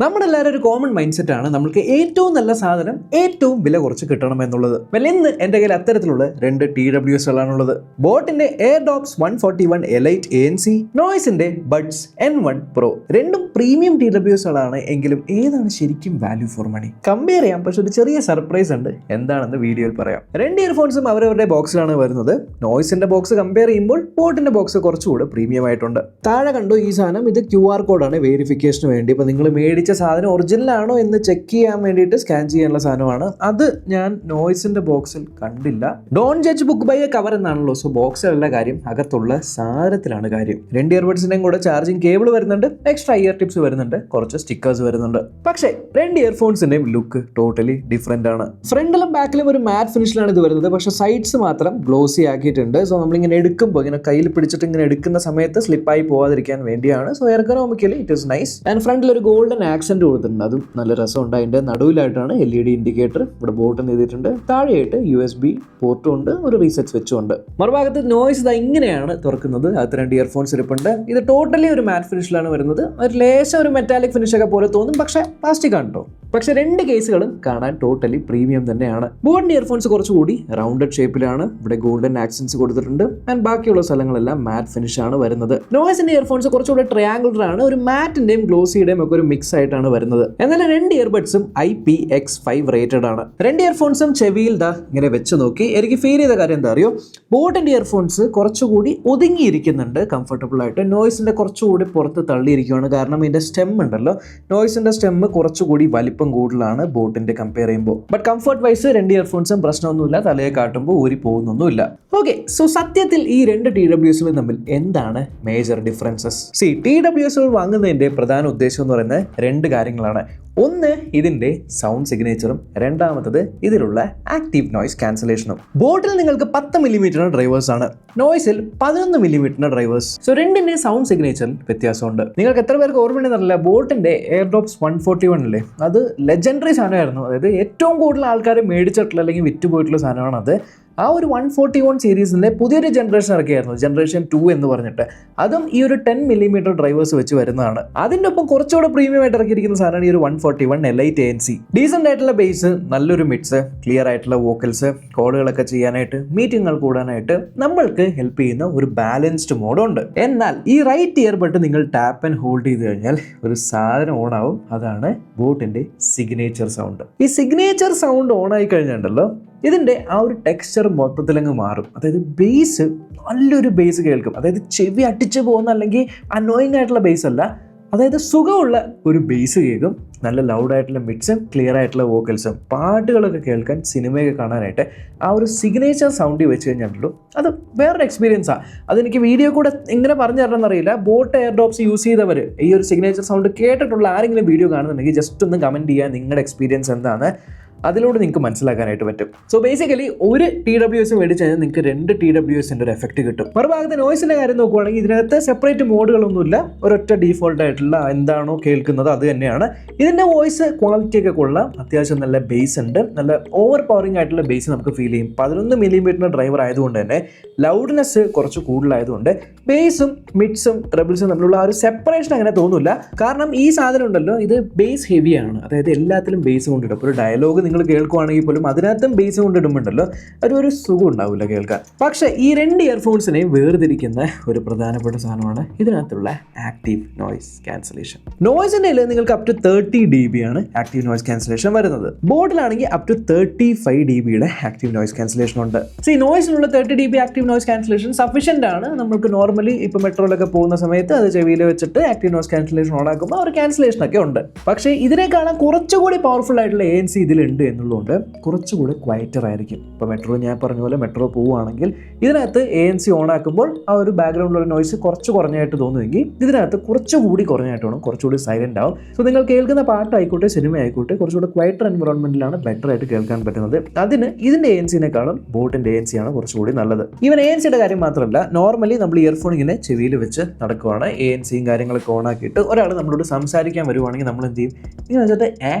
നമ്മളെല്ലാവരും ഒരു common mind set ആണ് നമുക്ക് ഏറ്റവും നല്ല സാധനം ഏറ്റവും വില കുറച്ച് കിട്ടണം എന്നുള്ളത്. ഇന്ന് എൻ്റെ കയ്യിൽ അത്തരത്തിലുള്ള രണ്ട് TWSകളാണുള്ളത്. ബോട്ടിന്റെ എയർഡോപ്സ് 141 എലൈറ്റ് ANC, നോയ്സിന്റെ ബഡ്സ് N1 Pro. രണ്ടും പ്രീമിയം TWSകളാണ്. എങ്കിലും ഏതാണ് ശരിക്കും വാല്യൂ ഫോർ മണി? കമ്പയർ ചെയ്യാം, പക്ഷെ ഒരു ചെറിയ സർപ്രൈസ് ഉണ്ട്. എന്താണെന്ന് വീഡിയോയിൽ പറയാം. രണ്ട് ഇയർഫോൺസും അവരവരുടെ ബോക്സിലാണ് വരുന്നത്. നോയ്സിന്റെ ബോക്സ് കമ്പയർ ചെയ്യുമ്പോൾ ബോട്ടിന്റെ ബോക്സ് കുറച്ചുകൂടെ പ്രീമിയം ആയിട്ടുണ്ട്. താഴെ കണ്ടു ഈ സാധനം, ഇത് QR കോഡാണ് വെരിഫിക്കേഷന് വേണ്ടി. ഇപ്പൊ നിങ്ങൾ സാധനം ഒറിജിനൽ ആണോ എന്ന് ചെക്ക് ചെയ്യാൻ വേണ്ടിയിട്ട് സ്കാൻ ചെയ്യാനുള്ള സാധനമാണ്. അത് ഞാൻ നോയ്സിന്റെ ബോക്സിൽ കണ്ടില്ല. Don't judge book by a cover എന്നാണല്ലോ. സോ ബോക്സിലുള്ള കാര്യം, അകത്തുള്ള സാധനത്തിലാണ് കാര്യം. രണ്ട് ഇയർബഡ്സിന്റെയും കൂടെ ചാർജിങ് കേബിൾ വരുന്നുണ്ട്, എക്സ്ട്രാ ഇയർ ടിപ്സ് വരുന്നുണ്ട്, കുറച്ച് സ്റ്റിക്കേഴ്സ് വരുന്നുണ്ട്. പക്ഷേ രണ്ട് ഇയർഫോൺസിന്റെയും ലുക്ക് ടോട്ടലി ഡിഫറെന്റ് ആണ്. ഫ്രണ്ടിലും ബാക്കിലും ഒരു മാറ്റ് ഫിനിഷിലാണ് ഇത് വരുന്നത്, പക്ഷെ സൈഡ്സ് മാത്രം ഗ്ലോസി ആക്കിയിട്ടുണ്ട്. സോ നമ്മളിങ്ങനെ എടുക്കുമ്പോൾ ഇങ്ങനെ കയ്യിൽ പിടിച്ചിട്ട് ഇങ്ങനെ എടുക്കുന്ന സമയത്ത് സ്ലിപ്പായി പോകാതിരിക്കാൻ വേണ്ടിയാണ്. So ergonomically it is nice. And ഫ്രണ്ടിൽ ഒരു ഗോൾഡൻ ആക്സെന്റ് കൊടുത്തിട്ടുണ്ട്, അതും നല്ല രസമുണ്ട്. അതിന്റെ നടുവിലായിട്ടാണ് LED ഇൻഡിക്കേറ്റർ ഇവിടെ ബോട്ടൺ ചെയ്തിട്ടുണ്ട്. താഴെയായിട്ട് USB പോർട്ടും ഉണ്ട്, ഒരു റീസെറ്റ് സ്വിച്ചും ഉണ്ട്. മറുഭാഗത്ത് നോയ്സ് ഇതാ ഇങ്ങനെയാണ് തുറക്കുന്നത്. അത് രണ്ട് ഇയർഫോൺസ് ഇരിപ്പുണ്ട്. ഇത് ടോട്ടലി ഒരു മാറ്റ് ഫിനിഷിലാണ് വരുന്നത്. ഒരു ലേശം ഒരു മെറ്റാലിക് ഫിനിഷ് ഒക്കെ പോലെ തോന്നും, പക്ഷേ പ്ലാസ്റ്റിക് ആണ് കേട്ടോ. പക്ഷെ രണ്ട് കേസുകളും കാണാൻ ടോട്ടലി പ്രീമിയം തന്നെയാണ്. ബോട്ടിന്റെ ഇയർഫോൺസ് കുറച്ചുകൂടി റൗണ്ടഡ് ഷേപ്പിലാണ്. ഇവിടെ ഗോൾഡൻ ആക്സൻസ് കൊടുത്തിട്ടുണ്ട്. ആൻഡ് ബാക്കിയുള്ള സ്ഥലങ്ങളെല്ലാം മാറ്റ് ഫിനിഷ് ആണ് വരുന്നത്. നോയ്സിന്റെ ഇയർഫോൺസ് കുറച്ചുകൂടി ട്രയാംഗുലർ ആണ്. ഒരു മാറ്റിന്റെയും ഗ്ലോസിയുടെയും ഒക്കെ ഒരു മിക്സ് ആയിട്ടാണ് വരുന്നത്. എന്നാൽ രണ്ട് ഇയർബഡ്സും IPX5 റേറ്റഡ് ആണ്. രണ്ട് ഇയർഫോൺസും ചെവിയിൽ ദാ ഇങ്ങനെ വെച്ച് നോക്കി എനിക്ക് ഫീൽ ചെയ്ത കാര്യം എന്താ അറിയോ? ബോട്ടിന്റെ ഇയർഫോൺസ് കുറച്ചുകൂടി ഒതുങ്ങിയിരിക്കുന്നുണ്ട് കംഫർട്ടബിൾ ആയിട്ട്. നോയ്സിന്റെ കുറച്ചുകൂടി പുറത്ത് തള്ളിയിരിക്കുകയാണ്. കാരണം ഇതിന്റെ സ്റ്റെം ഉണ്ടല്ലോ, നോയ്സിന്റെ സ്റ്റെം കുറച്ചുകൂടി വലിപ്പം കൂടുതലാണ് ബോട്ടിന്റെ കമ്പയർ ചെയ്യുമ്പോൾ. ബട്ട് കംഫർട്ട് വൈസ് രണ്ട് ഇയർഫോൺസും പ്രശ്നമൊന്നുമില്ല. തലയെ കാട്ടുമ്പോൾ ഊരി പോകുന്നൊന്നുമില്ല. ഓക്കെ, സോ സത്യത്തിൽ ഈ രണ്ട് TWSകളും തമ്മിൽ എന്താണ് മേജർ ഡിഫറൻസസ്? TWSകൾ വാങ്ങുന്നതിന്റെ പ്രധാന ഉദ്ദേശം എന്ന് പറയുന്നത് രണ്ട് കാര്യങ്ങളാണ്. ഒന്ന്, ഇതിന്റെ സൗണ്ട് സിഗ്നേച്ചറും, രണ്ടാമത്തത് ഇതിലുള്ള ആക്റ്റീവ് നോയ്സ് ക്യാൻസലേഷനും. ബോട്ടിൽ നിങ്ങൾക്ക് 10 mm ഡ്രൈവേഴ്സ് ആണ്, നോയ്സിൽ 11 mm ഡ്രൈവേഴ്സ്. സോ രണ്ടിന്റെ സൗണ്ട് സിഗ്നേച്ചറിൽ വ്യത്യാസമുണ്ട്. നിങ്ങൾക്ക് എത്ര പേർക്ക് ഓർമ്മയുണ്ടെന്നറിയില്ല, ബോട്ടിന്റെ എയർഡോപ്സ് 141 അല്ലേ, അത് ലെജൻഡറി സാധനമായിരുന്നു. അതായത് ഏറ്റവും കൂടുതൽ ആൾക്കാർ മേടിച്ചിട്ടുള്ള അല്ലെങ്കിൽ വിറ്റുപോയിട്ടുള്ള സാധനമാണ് അത്. ആ ഒരു 141 സീരീസിന്റെ പുതിയൊരു ജനറേഷൻ ഇറക്കിയായിരുന്നു, ജനറേഷൻ 2 എന്ന് പറഞ്ഞിട്ട്. അതും ഈ ഒരു 10 mm ഡ്രൈവേഴ്സ് വെച്ച് വരുന്നതാണ്. അതിൻ്റെ ഒപ്പം കുറച്ചുകൂടെ പ്രീമിയം ആയിട്ട് ഇറക്കിയിരിക്കുന്ന സാധനമാണ് ഈ ഒരു 141 എലൈറ്റ് ANC. ഡീസൻ്റ് ആയിട്ടുള്ള ബേസ്, നല്ലൊരു മിക്സ്, ക്ലിയർ ആയിട്ടുള്ള വോക്കൽസ്, കോളുകളൊക്കെ ചെയ്യാനായിട്ട്, മീറ്റിങ്ങുകൾ കൂടാനായിട്ട് നമ്മൾക്ക് ഹെൽപ്പ് ചെയ്യുന്ന ഒരു ബാലൻസ്ഡ് മോഡുണ്ട്. എന്നാൽ ഈ റൈറ്റ് ഇയർബഡ് നിങ്ങൾ ടാപ്പ് ആൻഡ് ഹോൾഡ് ചെയ്ത് കഴിഞ്ഞാൽ ഒരു സാധനം ഓൺ ആവും. അതാണ് ബോട്ടിന്റെ സിഗ്നേച്ചർ സൗണ്ട്. ഈ സിഗ്നേച്ചർ സൗണ്ട് ഓൺ ആയി കഴിഞ്ഞാണ്ടല്ലോ, ഇതിൻ്റെ ആ ഒരു ടെക്സ്ചർ മൊത്തത്തിലങ്ങ് മാറും. അതായത് ബേസ്, നല്ലൊരു ബേസ് കേൾക്കും. അതായത് ചെവി അടിച്ചു പോകുന്ന അല്ലെങ്കിൽ അനോയിങ് ആയിട്ടുള്ള ബേസ് അല്ല, അതായത് സുഖമുള്ള ഒരു ബേസ് കേൾക്കും. നല്ല ലൗഡായിട്ടുള്ള മിക്സും ക്ലിയർ ആയിട്ടുള്ള വോക്കൽസും, പാട്ടുകളൊക്കെ കേൾക്കാൻ, സിനിമയൊക്കെ കാണാനായിട്ട് ആ ഒരു സിഗ്നേച്ചർ സൗണ്ടിൽ വെച്ച് കഴിഞ്ഞാൽ അത് വേറൊരു എക്സ്പീരിയൻസാണ്. അതെനിക്ക് വീഡിയോ കൂടെ എങ്ങനെ പറഞ്ഞു തരണമെന്നറിയില്ല. ബോട്ട് എയർഡോപ്സ് യൂസ് ചെയ്തവർ, ഈ ഒരു സിഗ്നേച്ചർ സൗണ്ട് കേട്ടിട്ടുള്ള ആരെങ്കിലും വീഡിയോ കാണുന്നുണ്ടെങ്കിൽ ജസ്റ്റ് ഒന്ന് കമൻറ്റ് ചെയ്യുക, നിങ്ങളുടെ എക്സ്പീരിയൻസ് എന്താണ്. അതിലൂടെ നിങ്ങൾക്ക് മനസ്സിലാക്കാനായിട്ട് പറ്റും. സോ ബേസിക്കലി ഒരു TWS മേടിച്ച് കഴിഞ്ഞാൽ നിങ്ങൾക്ക് രണ്ട് TWSന്റെ ഒരു എഫക്റ്റ് കിട്ടും. മറുഭാഗത്ത് നോയ്സിന്റെ കാര്യം നോക്കുവാണെങ്കിൽ ഇതിനകത്ത് സെപ്പറേറ്റ് മോഡുകളൊന്നുമില്ല. ഒരൊറ്റ ഡീഫോൾട്ട് ആയിട്ടുള്ള എന്താണോ കേൾക്കുന്നത് അത് തന്നെയാണ്. ഇതിന്റെ വോയിസ് ക്വാളിറ്റി ഒക്കെ കൊള്ളാം. അത്യാവശ്യം നല്ല ബേസ് ഉണ്ട്, നല്ല ഓവർ പവറിംഗ് ആയിട്ടുള്ള ബേസ് നമുക്ക് ഫീൽ ചെയ്യും. 11 mm ഡ്രൈവർ ആയതുകൊണ്ട് തന്നെ ലൗഡ്നെസ് കുറച്ച് കൂടുതലായതുകൊണ്ട് ബേസും മിഡ്സും ട്രബിൾസും തമ്മിലുള്ള ആ ഒരു സെപ്പറേഷൻ അങ്ങനെ തോന്നില്ല. കാരണം ഈ സാധനം ഉണ്ടല്ലോ, ഇത് ബേസ് ഹെവിയാണ്. അതായത് എല്ലാത്തിലും ബേസ് കൊണ്ടിടും. ഒരു ഡയലോഗ് നിങ്ങൾ കേൾക്കുവാണെങ്കിൽ പോലും അതിനകത്തും ബേസ് കൊണ്ടിടുമ്പോണ്ടല്ലോ ഒരു സുഖം ഉണ്ടാവില്ല കേൾക്കാൻ. പക്ഷേ ഈ രണ്ട് ഇയർഫോൺസിനെ വേർതിരിക്കുന്ന ഒരു പ്രധാനപ്പെട്ട സാധനമാണ് ഇതിനകത്തുള്ള ആക്റ്റീവ് നോയ്സ് ക്യാൻസലേഷൻ. നോയ്സിന്റെ നിങ്ങൾക്ക് അപ് ടു 30 dB ആണ് ആക്റ്റീവ് നോയ്സ് ക്യാൻസലേഷൻ വരുന്നത്. ബോട്ടിലാണെങ്കിൽ up to 35 dB active noise cancellation ഉണ്ട്. നോയ്സിനുള്ള 30 dB active noise cancellation sufficient ആണ്. നമുക്ക് നോർമലി ഇപ്പോൾ മെട്രോയിലൊക്കെ പോകുന്ന സമയത്ത് അത് ചെവിയിൽ വെച്ചിട്ട് ആക്റ്റീവ് നോയ്സ് ക്യാൻസലേഷൻ ഓൺ ആക്കുമ്പോൾ ഒരു ക്യാൻസലേഷൻ ഒക്കെ ഉണ്ട്. പക്ഷേ ഇതിനേക്കാളും കുറച്ചുകൂടി പവർഫുൾ ആയിട്ടുള്ള ANC ഇതിലുണ്ട് എന്നുള്ളതുകൊണ്ട് കുറച്ചുകൂടി ക്വയറ്റർ ആയിരിക്കും. ഇപ്പോൾ മെട്രോ, ഞാൻ പറഞ്ഞ പോലെ മെട്രോ പോവുകയാണെങ്കിൽ ഇതിനകത്ത് ANC ഓൺ ആക്കുമ്പോൾ ആ ഒരു ബാക്ക്ഗ്രൗണ്ടിലുള്ള നോയ്സ് കുറച്ച് കുറഞ്ഞായിട്ട് തോന്നുമെങ്കിൽ ഇതിനകത്ത് കുറച്ചുകൂടി കുറഞ്ഞായിട്ട് വേണം, കുറച്ചുകൂടി സൈലന്റ് ആവും. സോ നിങ്ങൾ കേൾക്കുന്ന പാട്ടായിക്കോട്ടെ, സിനിമ ആയിക്കോട്ടെ, കുറച്ചുകൂടി ക്വയറ്റർ എൻവറോൺമെന്റിലാണ് ബെറ്റർ ആയിട്ട് കേൾക്കാൻ പറ്റുന്നത്. അതിന് ഇതിന്റെ ANCനേക്കാളും ബോട്ടിന്റെ ANC ആണ് കുറച്ചുകൂടി നല്ലത്. ഈവൻ ANCയുടെ കാര്യം മാത്രമല്ല, നോർമലി നമ്മൾ ഇയർഫോൺ ഇങ്ങനെ ചെവിയിൽ വെച്ച് നടക്കുവാണ്, ANCയും കാര്യങ്ങളൊക്കെ ഓൺ ആക്കിയിട്ട് ഒരാൾ നമ്മളോട് സംസാരിക്കാൻ വരുവാണെങ്കിൽ നമ്മൾ എന്ത് ചെയ്യും? ഇങ്ങനെ വെച്ചിട്ട്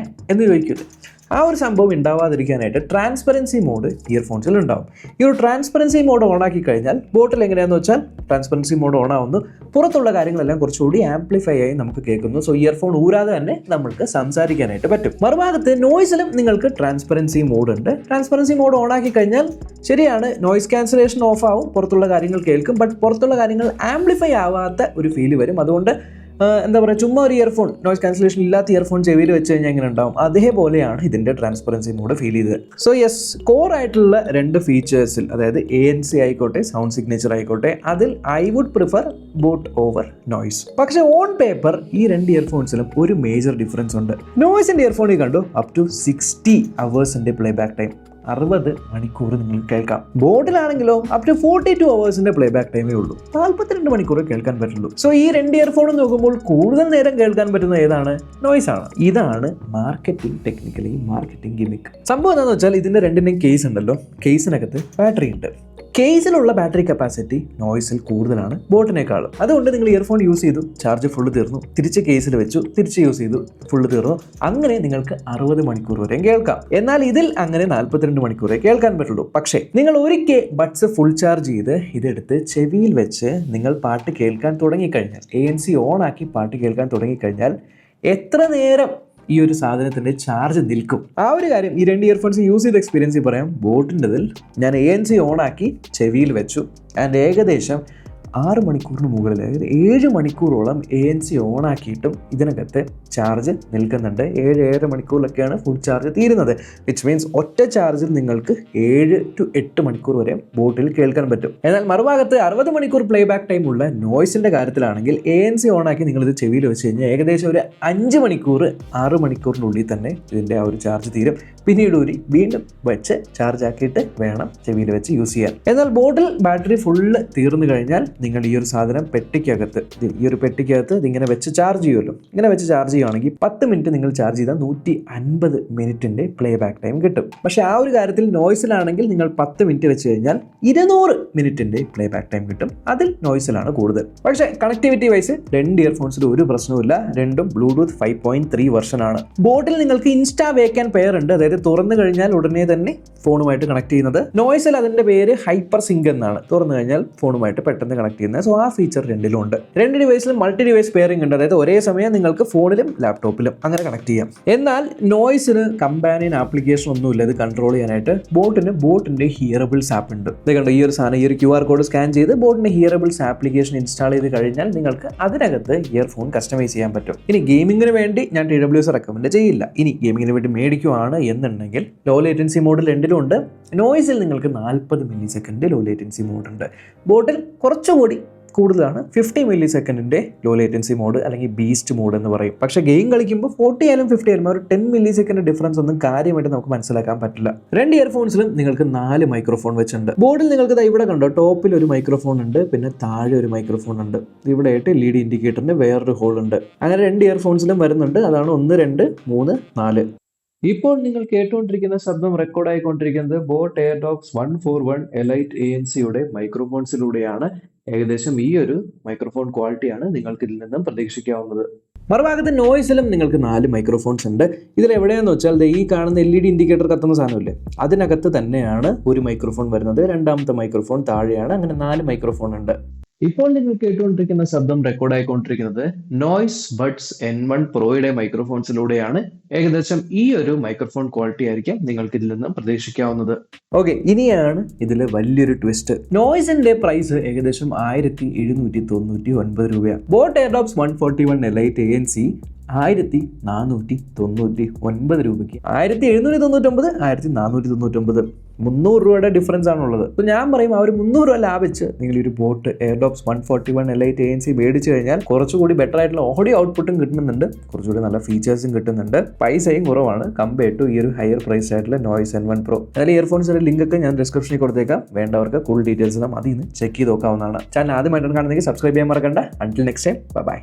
എന്ന് ചോദിക്കില്ലേ, ആ ഒരു സംഭവം ഉണ്ടാവാതിരിക്കാനായിട്ട് ട്രാൻസ്പെറൻസി മോഡ് ഇയർഫോൺസിൽ ഉണ്ടാവും. ഈ ഒരു ട്രാൻസ്പെറൻസി മോഡ് ഓൺ ആക്കി കഴിഞ്ഞാൽ ബോട്ടിൽ എങ്ങനെയാണെന്ന് വെച്ചാൽ ട്രാൻസ്പെറൻസി മോഡ് ഓൺ ആവുന്നു, പുറത്തുള്ള കാര്യങ്ങളെല്ലാം കുറച്ചുകൂടി ആംപ്ലിഫൈ ആയി നമുക്ക് കേൾക്കുന്നു. സോ ഇയർഫോൺ ഊരാതെ തന്നെ നമുക്ക് സംസാരിക്കാനായിട്ട് പറ്റും. മറുഭാഗത്ത് നോയ്സിലും നിങ്ങൾക്ക് ട്രാൻസ്പെറൻസി മോഡ് ഉണ്ട്. ട്രാൻസ്പെറൻസി മോഡ് ഓൺ ആക്കി കഴിഞ്ഞാൽ ശരിയാണ്, നോയ്സ് ക്യാൻസലേഷൻ ഓഫ് ആവും, പുറത്തുള്ള കാര്യങ്ങൾ കേൾക്കും, ബട്ട് പുറത്തുള്ള കാര്യങ്ങൾ ആംപ്ലിഫൈ ആവാത്ത ഒരു ഫീല് വരും. അതുകൊണ്ട് എന്താ പറയുക, ചുമ്മാ ഒരു ഇയർഫോൺ, നോയ്സ് ക്യാൻസലേഷൻ ഇല്ലാത്ത ഇയർഫോൺ ചെവിയിൽ വെച്ച് കഴിഞ്ഞാൽ എങ്ങനെ ഉണ്ടാവും, അതേപോലെയാണ് ഇതിൻ്റെ ട്രാൻസ്പെറൻസി മോഡ് ഫീൽ ചെയ്തത്. സോ യെസ്, കോർ ആയിട്ടുള്ള രണ്ട് ഫീച്ചേഴ്സിൽ, അതായത് ANC ആയിക്കോട്ടെ സൗണ്ട് സിഗ്നേച്ചർ ആയിക്കോട്ടെ, അതിൽ I would prefer boAt over Noise. പക്ഷേ ഓൺ പേപ്പർ ഈ രണ്ട് ഇയർഫോൺസിലും ഒരു മേജർ ഡിഫറൻസ് ഉണ്ട്. നോയ്സിൻ്റെ ഇയർഫോണിൽ കണ്ടു അപ് ടു 60 അവേഴ്സിൻ്റെ പ്ലേ ബാക്ക് ടൈം, 60 മണിക്കൂർ നിങ്ങൾക്ക് കേൾക്കാം. ബോട്ടിലാണെങ്കിലോ അപ് ടു 42 അവേഴ്സിന്റെ പ്ലേ ബാക്ക് ടൈമേ ഉള്ളൂ, 42 മണിക്കൂർ കേൾക്കാൻ പറ്റുള്ളൂ. സോ ഈ രണ്ട് ഇയർഫോണും നോക്കുമ്പോൾ കൂടുതൽ നേരം കേൾക്കാൻ പറ്റുന്ന ഏതാണ്? നോയ്സ് ആണ്. ഇതാണ് മാർക്കറ്റിംഗ്, ടെക്നിക്കലി മാർക്കറ്റിംഗ് ഗിമിക്. സംഭവം എന്താണെന്ന് വെച്ചാൽ ഇതിന്റെ രണ്ടിന്റെയും കേസ് ഉണ്ടല്ലോ, കേസിനകത്ത് ബാറ്ററി ഉണ്ട്. കേസിലുള്ള ബാറ്ററി കപ്പാസിറ്റി നോയ്സിൽ കൂടുതലാണ് ബോട്ടിനേക്കാളും. അതുകൊണ്ട് നിങ്ങൾ ഇയർഫോൺ യൂസ് ചെയ്തു, ചാർജ് ഫുള്ള് തീർന്നു, തിരിച്ച് കേസിൽ വെച്ചു, തിരിച്ച് യൂസ് ചെയ്തു, ഫുള്ള് തീർന്നു, അങ്ങനെ നിങ്ങൾക്ക് 60 മണിക്കൂർ വരെയും കേൾക്കാം. എന്നാൽ ഇതിൽ അങ്ങനെ 42 മണിക്കൂറേ കേൾക്കാൻ പറ്റുള്ളൂ. പക്ഷേ നിങ്ങൾ ഒരിക്കൽ ബഡ്സ് ഫുൾ ചാർജ് ചെയ്ത് ഇതെടുത്ത് ചെവിയിൽ വെച്ച് നിങ്ങൾ പാട്ട് കേൾക്കാൻ തുടങ്ങിക്കഴിഞ്ഞാൽ, ANC ഓൺ ആക്കി പാട്ട് കേൾക്കാൻ തുടങ്ങിക്കഴിഞ്ഞാൽ എത്ര നേരം ഈ ഒരു സാധനത്തിൻ്റെ ചാർജ് നിൽക്കും? ആ ഒരു കാര്യം ഈ രണ്ട് ഇയർഫോൺസ് യൂസ് ചെയ്ത എക്സ്പീരിയൻസിൽ പറയാം. ബോട്ടിൻ്റെതിൽ ഞാൻ ANC ഓൺ ആക്കി ചെവിയിൽ വെച്ചു ആൻഡ് ഏകദേശം 6 മണിക്കൂറിന് മുകളിൽ, അതായത് 7 മണിക്കൂറോളം ANC ഓൺ ആക്കിയിട്ടും ഇതിനകത്ത് ചാർജ് നിൽക്കുന്നുണ്ട്. 7-7.5 മണിക്കൂറിലൊക്കെയാണ് ഫുൾ ചാർജ് തീരുന്നത്. വിച്ച് മീൻസ് ഒറ്റ ചാർജിൽ നിങ്ങൾക്ക് 7 to 8 മണിക്കൂർ വരെ ബോട്ടിൽ കേൾക്കാൻ പറ്റും. എന്നാൽ മറുഭാഗത്ത് 60 മണിക്കൂർ പ്ലേ ബാക്ക് ടൈം ഉള്ള നോയ്സിൻ്റെ കാര്യത്തിലാണെങ്കിൽ ANC ഓൺ ആക്കി നിങ്ങളിത് ചെവിയിൽ വെച്ച് കഴിഞ്ഞാൽ ഏകദേശം ഒരു 5 മണിക്കൂർ 6 മണിക്കൂറിനുള്ളിൽ തന്നെ ഇതിൻ്റെ ആ ഒരു ചാർജ് തീരും. പിന്നീട് വീണ്ടും വെച്ച് ചാർജ് ആക്കിയിട്ട് വേണം ചെവിയിൽ വെച്ച് യൂസ് ചെയ്യാൻ. എന്നാൽ ബോട്ടിൽ ബാറ്ററി ഫുള്ള് തീർന്നു കഴിഞ്ഞാൽ നിങ്ങൾ ഈ ഒരു സാധനം പെട്ടിക്കകത്ത്, ഈ ഒരു പെട്ടിക്കകത്ത് ഇതിങ്ങനെ വെച്ച് ചാർജ് ചെയ്യുമല്ലോ, ഇങ്ങനെ വെച്ച് ചാർജ് ചെയ്യുകയാണെങ്കിൽ 10 മിനിറ്റ് നിങ്ങൾ ചാർജ് ചെയ്താൽ 150 മിനിറ്റിൻ്റെ പ്ലേ ബാക്ക് ടൈം കിട്ടും. പക്ഷേ ആ ഒരു കാര്യത്തിൽ നോയ്സിലാണെങ്കിൽ നിങ്ങൾ 10 മിനിറ്റ് വെച്ച് കഴിഞ്ഞാൽ 200 മിനിറ്റിൻ്റെ പ്ലേ ബാക്ക് ടൈം കിട്ടും. അതിൽ നോയ്സിലാണ് കൂടുതൽ. പക്ഷേ കണക്ടിവിറ്റി വൈസ് രണ്ട് ഇയർഫോൺസിൽ ഒരു പ്രശ്നവുമില്ല. രണ്ടും ബ്ലൂടൂത്ത് 5.3 വെർഷനാണ്. ബോട്ടിൽ നിങ്ങൾക്ക് ഇൻസ്റ്റാ വേക്ക് ആൻഡ് പെയർ ഉണ്ട്, അതായത് തുറന്നു കഴിഞ്ഞാൽ ഉടനെ തന്നെ ഫോണുമായിട്ട് കണക്ട് ചെയ്യുന്നത്. നോയ്സിൽ അതിൻ്റെ പേര് ഹൈപ്പർ സിങ്ക് എന്നാണ്, തുറന്നു കഴിഞ്ഞാൽ ഫോണുമായിട്ട് പെട്ടെന്ന് കണക്ട് ചെയ്യുന്നത്. സോ ആ ഫീച്ചർ രണ്ടിലും ഉണ്ട്. രണ്ട് ഡിവൈസിലും മൾട്ടി ഡിവൈസ് പെയറിംഗ് ഉണ്ട്, അതായത് ഒരേ സമയം നിങ്ങൾക്ക് ഫോണിലും ലാപ്ടോപ്പിലും അങ്ങനെ കണക്ട് ചെയ്യാം. എന്നാൽ നോയ്സിന് കമ്പാനിയൻ ആപ്ലിക്കേഷൻ ഒന്നുമില്ല ഇത് കൺട്രോൾ ചെയ്യാനായിട്ട്. ബോട്ടിന്റെ ഹിയറബിൾസ് ആപ്പ് ഉണ്ട്. ഇത് കണ്ടോ, ഈ ഒരു സാധനം, ഈ ഒരു QR കോഡ് സ്കാൻ ചെയ്ത് ബോട്ടിന്റെ ഹിയറബിൾസ് ആപ്ലിക്കേഷൻ ഇൻസ്റ്റാൾ ചെയ്ത് കഴിഞ്ഞാൽ നിങ്ങൾക്ക് അതിനകത്ത് ഇയർഫോൺ കസ്റ്റമൈസ് ചെയ്യാൻ പറ്റും. ഇനി ഗെയിമിങ്ങിന് വേണ്ടി ഞാൻ TWS റെക്കമെൻഡ് ചെയ്യില്ല. ഇനി ഗെയിമിങ്ങിന് വേണ്ടി മേടിക്കുവാണ് എന്നുണ്ടെങ്കിൽ ലോ ലേറ്റൻസി മോഡ് രണ്ടിലും ഉണ്ട്. നോയ്സിൽ നിങ്ങൾക്ക് 40 millisecond low latency mode ഉണ്ട്. ബോട്ടിൽ കുറച്ചുകൂടി കൂടുതലാണ്, 50 മില്ലി സെക്കൻഡിൻ്റെ ലോ ലേറ്റൻസി മോഡ് അല്ലെങ്കിൽ ബീസ്റ്റ് മോഡ് എന്ന് പറയും. പക്ഷേ ഗെയിം കളിക്കുമ്പോൾ 40 ആയാലും 50 ആയാലും ഒരു 10 മില്ലി സെക്കൻഡ് ഡിഫറൻസ് ഒന്നും കാര്യമായിട്ട് നമുക്ക് മനസ്സിലാക്കാൻ പറ്റില്ല. രണ്ട് ഇയർഫോൺസിലും നിങ്ങൾക്ക് 4 മൈക്രോഫോൺ വെച്ചിട്ടുണ്ട്. ബോർഡിൽ നിങ്ങൾക്ക് ഇവിടെ കണ്ടോ, ടോപ്പിൽ ഒരു മൈക്രോഫോൺ ഉണ്ട്, പിന്നെ താഴെ ഒരു മൈക്രോഫോൺ ഉണ്ട്. ഇവിടെ ആയിട്ട് LED ഇൻഡിക്കേറ്ററിന് വേറൊരു ഹോൾ ഉണ്ട്. അങ്ങനെ രണ്ട് ഇയർഫോൺസിലും വരുന്നുണ്ട്. അതാണ് 1, 2, 3, 4. ഇപ്പോൾ നിങ്ങൾ കേട്ടുകൊണ്ടിരിക്കുന്ന ശബ്ദം റെക്കോർഡ് ആയിക്കൊണ്ടിരിക്കുന്നത് ബോട്ട് എയർഡോക്സ് 141 എലൈറ്റ് ANC മൈക്രോഫോൺസിലൂടെയാണ്. ഏകദേശം ഈ ഒരു മൈക്രോഫോൺ ക്വാളിറ്റിയാണ് നിങ്ങൾക്ക് ഇതിൽ നിന്നും പ്രതീക്ഷിക്കാവുന്നത്. മറുഭാഗത്ത് നോയ്സിലും നിങ്ങൾക്ക് 4 മൈക്രോഫോൺസ് ഉണ്ട്. ഇതിൽ എവിടെയാണെന്ന് വെച്ചാൽ ഈ കാണുന്ന LED ഇൻഡിക്കേറ്റർ കത്തുന്ന സാധനമില്ലേ, അതിനകത്ത് തന്നെയാണ് ഒരു മൈക്രോഫോൺ വരുന്നത്. രണ്ടാമത്തെ മൈക്രോഫോൺ താഴെയാണ്. അങ്ങനെ 4 മൈക്രോഫോൺ ഉണ്ട്. ഇപ്പോൾ നിങ്ങൾ കേട്ടുകൊണ്ടിരിക്കുന്ന ശബ്ദം റെക്കോർഡ് ആയിക്കൊണ്ടിരിക്കുന്നത് നോയ്സ് ബഡ്സ് N1 Proയുടെ മൈക്രോഫോൺസിലൂടെയാണ്. ഏകദേശം ഈ ഒരു മൈക്രോഫോൺ ക്വാളിറ്റി ആയിരിക്കും നിങ്ങൾക്ക് ഇതിൽ നിന്നും പ്രതീക്ഷിക്കാവുന്നത്. ഓക്കെ, ഇനിയാണ് ഇതിൽ വലിയൊരു ട്വിസ്റ്റ്. നോയ്സിന്റെ പ്രൈസ് ഏകദേശം 1799 രൂപയാണ്. ബോട്ട് എയർഡോക്സ് 141 എലൈറ്റ് ANC 1499 രൂപയ്ക്ക്. 1799, 1499, 300 രൂപയുടെ ഡിഫറൻസ് ആണുള്ളത്. അപ്പോൾ ഞാൻ പറയും ആ ഒരു 300 രൂപ ലാഭിച്ച് നിങ്ങൾ ഒരു ബോട്ട് എയർഡോക്സ് 141 എലൈറ്റ് ANC മേടിച്ചു കഴിഞ്ഞാൽ കുറച്ചുകൂടി ബെറ്റർ ആയിട്ടുള്ള ഓഡിയോ ഔട്ട്പുട്ടും കിട്ടുന്നുണ്ട്, കുറച്ചുകൂടി നല്ല ഫീച്ചേഴ്സും കിട്ടുന്നുണ്ട്, പൈസയും കുറവാണ് കമ്പയർ ടു ഈ ഒരു ഹയർ പ്രൈസ് ആയിട്ടുള്ള നോയ്സ് N1 Pro. അതിൽ ഇയർഫോൺസിന്റെ ലിങ്ക് ഒക്കെ ഞാൻ ഡിസ്ക്രിപ്ഷനിൽ കൊടുത്തേക്കാം. വേണ്ടവർക്ക് ഫുൾ ഡീറ്റെയിൽസ് എല്ലാം അതിൽ നിന്ന് ചെക്ക് ചെയ്ത് നോക്കാവുന്നതാണ്. ചാനൽ ആദ്യമായിട്ടാണ് കാണുന്നതെങ്കിൽ സബ്സ്ക്രൈബ് ചെയ്യാൻ മറക്കണ്ട. Until next time, by.